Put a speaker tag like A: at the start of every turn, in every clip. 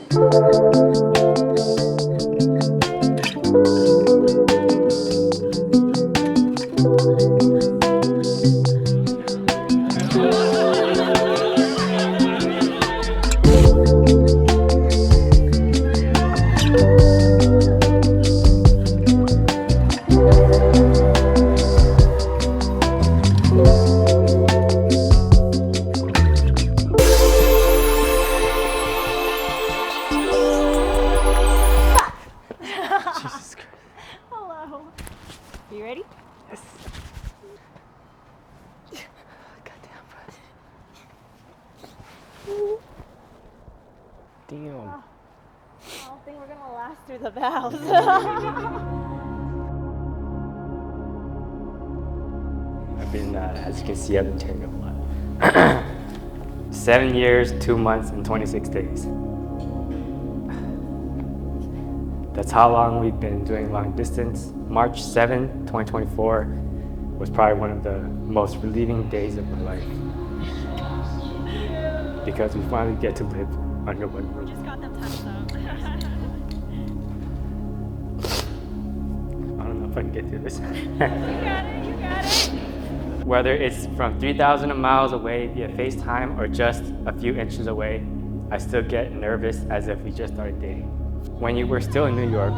A: Jesus Christ.
B: Hello. You ready?
A: Yes. Goddamn, bro. Damn.
B: Oh, I don't think we're gonna last through the vows.
A: I've been, as you can see, I've been tearing up a lot. 7 years, 2 months, and 26 days. That's how long we've been doing long distance. March 7, 2024 was probably one of the most relieving days of my life. Because we finally get to live under one roof.
B: Just got them touched up.
A: I don't know if I can get through this.
B: You got it.
A: Whether it's from 3,000 miles away via FaceTime or just a few inches away, I still get nervous as if we just started dating. When you were still in New York,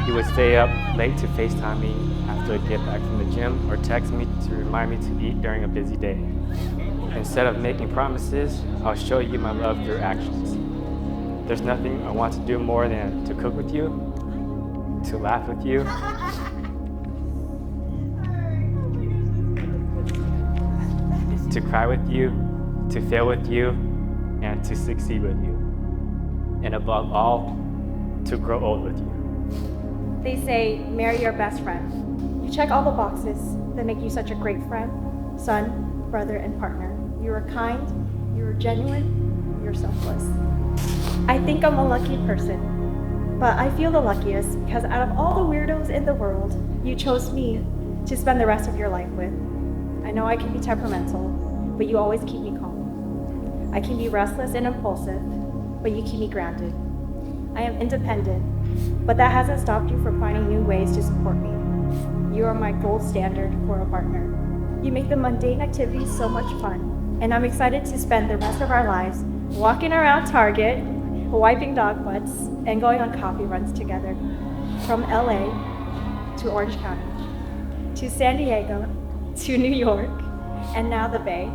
A: you would stay up late to FaceTime me after I get back from the gym or text me to remind me to eat during a busy day. Instead of making promises, I'll show you my love through actions. There's nothing I want to do more than to cook with you, to laugh with you, to cry with you, to fail with you, and to succeed with you. And above all, to grow old with you.
B: They say, marry your best friend. You check all the boxes that make you such a great friend, son, brother, and partner. You are kind, you are genuine, you're selfless. I think I'm a lucky person, but I feel the luckiest because out of all the weirdos in the world, you chose me to spend the rest of your life with. I know I can be temperamental, but you always keep me calm. I can be restless and impulsive, but you keep me grounded. I am independent, but that hasn't stopped you from finding new ways to support me. You are my gold standard for a partner. You make the mundane activities so much fun, and I'm excited to spend the rest of our lives walking around Target, wiping dog butts, and going on coffee runs together. From LA to Orange County, to San Diego, to New York, and now the Bay.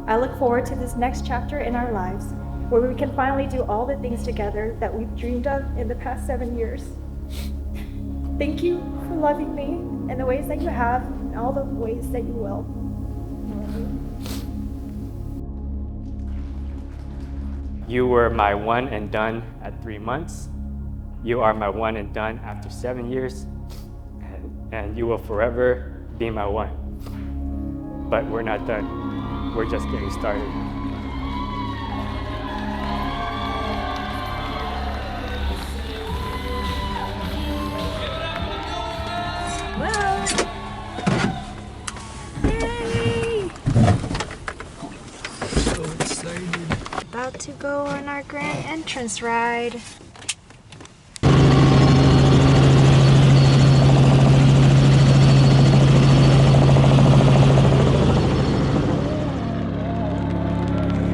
B: I look forward to this next chapter in our lives where we can finally do all the things together that we've dreamed of in the past 7 years. Thank you for loving me in the ways that you have and all the ways that you will. I love you.
A: You were my one and done at 3 months. You are my one and done after 7 years. And you will forever be my one. But we're not done. We're just getting started.
B: Well, yay!
C: So excited.
D: About to go on our grand entrance ride.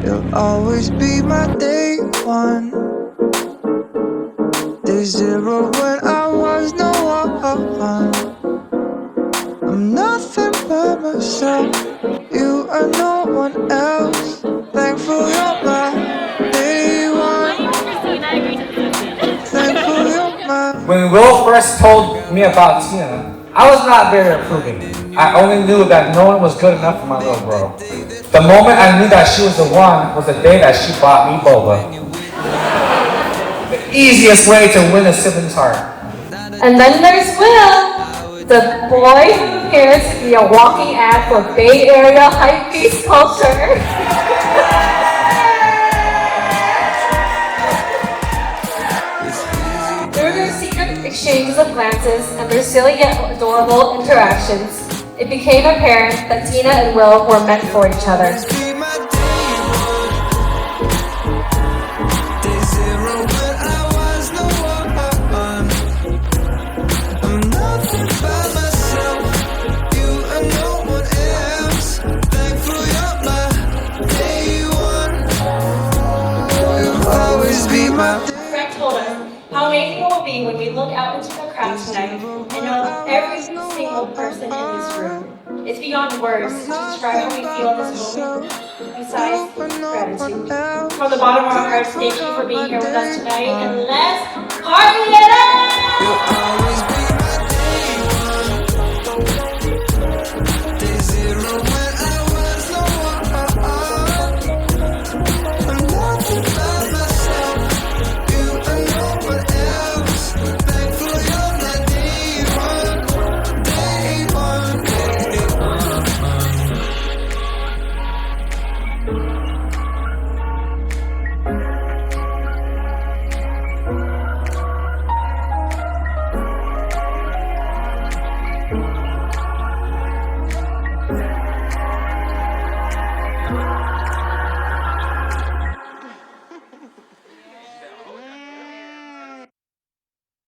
C: You'll always be my day one. Day zero when I was no one. I'm nothing but myself. You are no one else. Thankful you're my day one. Thankful you're my.
E: When Will first told me about Tina, I was not very approving. I only knew that no one was good enough for my little bro. The moment I knew that she was the one was the day that she bought me boba. The easiest way to win a sibling's heart.
F: And then there's Will, the boy who appears to be a walking ad for Bay Area hypebeast culture. Through their secret exchanges of glances and their silly yet adorable interactions, it became apparent that Tina and Will were meant for each other.
C: Day zero always be my
F: Frank told us how amazing it will be when we look out into the crowd tonight and know every single person in this room. It's beyond words to describe how we feel at this moment, besides gratitude. From the bottom of our hearts, thank you for being here with us tonight, and let's party it up!
C: You'll always be my day one. Day zero when I was no one. I'm nothing but myself. You and no one else. Thankful you're my day one. Day one. Day one.